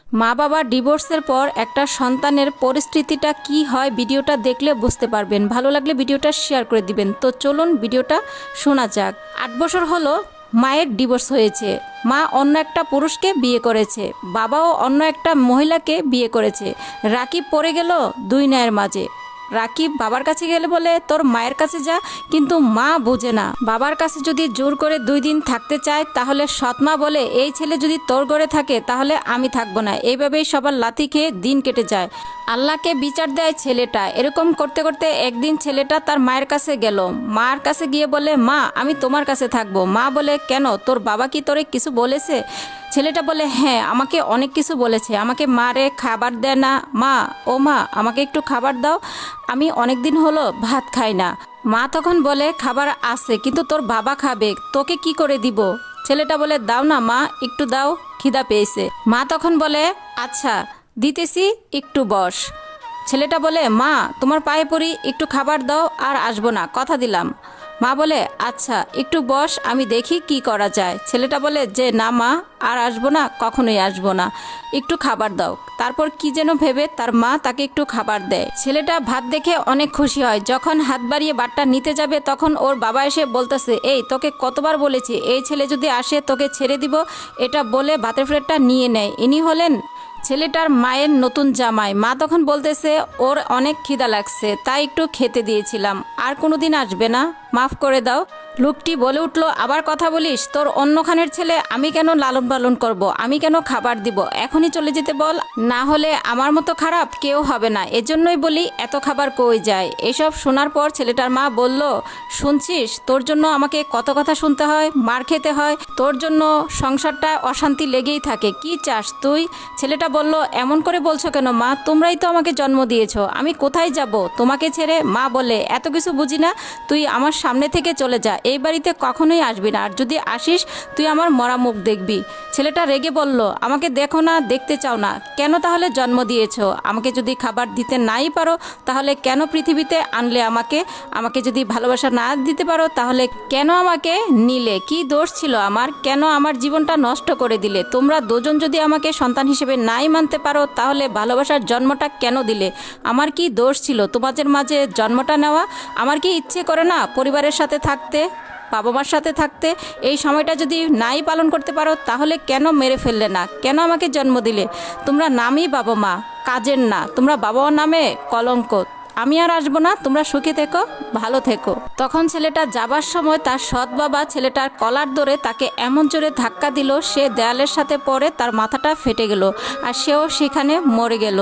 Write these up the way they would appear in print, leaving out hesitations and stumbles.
মা বাবা ডিভোর্সের পর একটা সন্তানের পরিস্থিতিটা কি হয় ভিডিওটা দেখলে বুঝতে পারবেন। ভালো লাগলে ভিডিওটা শেয়ার করে দিবেন। তো চলুন ভিডিওটা শোনা যাক। 8 বছর হলো মায়ের ডিভোর্স হয়েছে। মা অন্য একটা পুরুষকে বিয়ে করেছে, বাবাও অন্য একটা মহিলাকে বিয়ে করেছে। রাকিব পড়ে গেল দুই ন্যায়ের মাঝে। রাকিব বাবার কাছে গেলে বলে তোর মায়ের কাছে যা, কিন্তু মা বোঝে না। বাবার কাছে যদি জোর করে 2 দিন থাকতে চায় তাহলে সৎমা বলে এই ছেলে যদি তোর ঘরে থাকে তাহলে আমি থাকবো না। এইভাবেই সবার লাথি খেয়ে দিন কেটে যায়। আল্লাহকে বিচার দেয় ছেলেটা। এরকম করতে করতে একদিন ছেলেটা তার মায়ের কাছে গেল। মার কাছে গিয়ে বলে মা আমি তোমার কাছে থাকবো। মা বলে কেন, তোর বাবা কি তোরে কিছু বলেছে? ছেলেটা বলে হ্যাঁ আমাকে অনেক কিছু বলেছে, আমাকে মারে খাবার দেয় না। মা ও মা আমাকে একটু খাবার দাও, আমি অনেক দিন হলো ভাত খাই না। মা তখন বলে খাবার আছে কিন্তু তোর বাবা খাবে, তোকে কি করে দিব? ছেলেটা বলে দাও না মা, একটু দাও, খিদা পেয়েছে। মা তখন বলে আচ্ছা দিতেছি, একটু বস। ছেলেটা বলে মা তোমার পায়ে পড়ি, একটু খাবার দাও, আর আসবো না, কথা দিলাম। মা বলে আচ্ছা একটু বস, আমি দেখি কি করা যায়। ছেলেটা বলে যে না মা আর আসবো না, কখনোই আসবো না, একটু খাবার দাও। তারপর কি যেন ভেবে তার মা তাকে একটু খাবার দেয়। ছেলেটা ভাত দেখে অনেক খুশি হয়। যখন হাত বাড়িয়ে ভাতটা নিতে যাবে তখন ওর বাবা এসে বলতেছে এই তোকে কতবার বলেছি এই ছেলে যদি আসে তোকে ছেড়ে দিব। এটা বলে ভাতের প্লেটটা নিয়ে নেয়। ইনি হলেন ছেলেটার মায়ের নতুন জামাই। মা তখন বলতেছে ওর অনেক খিদা লাগছে তাই একটু খেতে দিয়েছিলাম, আর কোনোদিন আসবে না, মাফ করে দাও। লোকটি বলে উঠল আবার কথা বলিস, তোর অন্যখানের ছেলে আমি কেন লালন পালন করব, আমি কেন খাবার দিব? এখনই চলে যেতে বল, না হলে আমার মতো খারাপ কেউ হবে না। এজন্যই বলি এত খাবার কই যায়। এসব শোনার পর ছেলেটার মা বলল শুনছিস, তোর জন্য আমাকে কত কথা শুনতে হয়, মার খেতে হয়, তোর জন্য সংসারটা অশান্তি লেগেই থাকে, কি চাস তুই? ছেলেটা বলল এমন করে বলছো কেন মা, তোমরাই তো আমাকে জন্ম দিয়েছো, আমি কোথায় যাব তোমাকে ছেড়ে? মা বলে এত কিছু বুঝি না, তুই আমার সামনে থেকে চলে যা, এই বাড়িতে কখনোই আসবি না, আর যদি আসিস তুই আমার মরা মুখ দেখবি। ছেলেটা রেগে বলল আমাকে দেখো না, দেখতে চাও না, কেন তাহলে জন্ম দিয়েছো? আমাকে যদি খাবার দিতে নাই পারো তাহলে কেন পৃথিবীতে আনলে আমাকে? আমাকে যদি ভালোবাসা না দিতে পারো তাহলে কেন আমাকে নিলে? কি দোষ ছিল আমার? কেন আমার জীবনটা নষ্ট করে দিলে? তোমরা দুজন যদি আমাকে সন্তান হিসেবে নাই মানতে পারো তাহলে ভালোবাসার জন্মটা কেন দিলে? আমার কি দোষ ছিল তোমাদের মাঝে জন্মটা নেওয়া? আমার কি ইচ্ছে করে না পরিবারের সাথে থাকতে, বাবা মার সাথে থাকতে? এই সময়টা যদি নাই পালন করতে পারো তাহলে কেন মেরে ফেললে না? কেন আমাকে জন্ম দিলে? তোমরা নামই বাবা মা, কাজের না, তোমরা বাবা মার নামে কলঙ্ক। আমি আর আসবো না, তোমরা সুখে থেকো, ভালো থেকো। তখন ছেলেটা যাবার সময় তার সৎ বাবা ছেলেটার কলার ধরে তাকে এমন জোরে ধাক্কা দিল সে দেয়ালের সাথে পড়ে তার মাথাটা ফেটে গেল আর সেও সেখানে মরে গেল।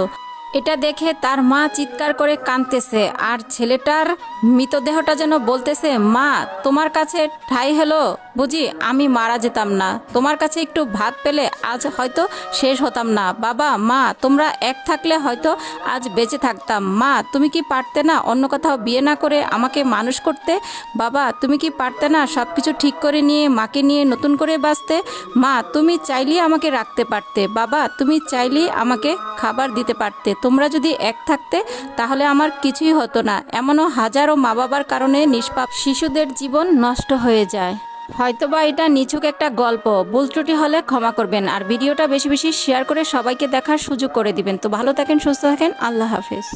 এটা দেখে তার মা চিৎকার করে কাঁদতেছে আর ছেলেটার মৃতদেহটা যেন বলতেছে মা তোমার কাছে ঠাই হলো বুঝি আমি মারা যেতাম না, তোমার কাছে একটু ভাত পেলে আজ হয়তো শেষ হতাম না। বাবা মা তোমরা এক থাকলে হয়তো আজ বেঁচে থাকতাম। মা তুমি কি পারতে না অন্য কোথাও বিয়ে না করে আমাকে মানুষ করতে? বাবা তুমি কি পারতে না সব কিছু ঠিক করে নিয়ে মাকে নিয়ে নতুন করে বাঁচতে? মা তুমি চাইলেই আমাকে রাখতে পারতে, বাবা তুমি চাইলেই আমাকে খাবার দিতে পারতে। তোমরা যদি এক থাকতে তাহলে আমার কিছুই হতো না। এমনও হাজারো মা বাবার কারণে নিষ্পাপ শিশুদের জীবন নষ্ট হয়ে যায়। হয়তোবা এটা নিছক একটা গল্প, ভুল ত্রুটি হলে ক্ষমা করবেন, আর ভিডিওটা বেশি বেশি শেয়ার করে সবাইকে দেখার সুযোগ করে দিবেন। তো ভালো থাকেন, সুস্থ থাকেন, আল্লাহ হাফেজ।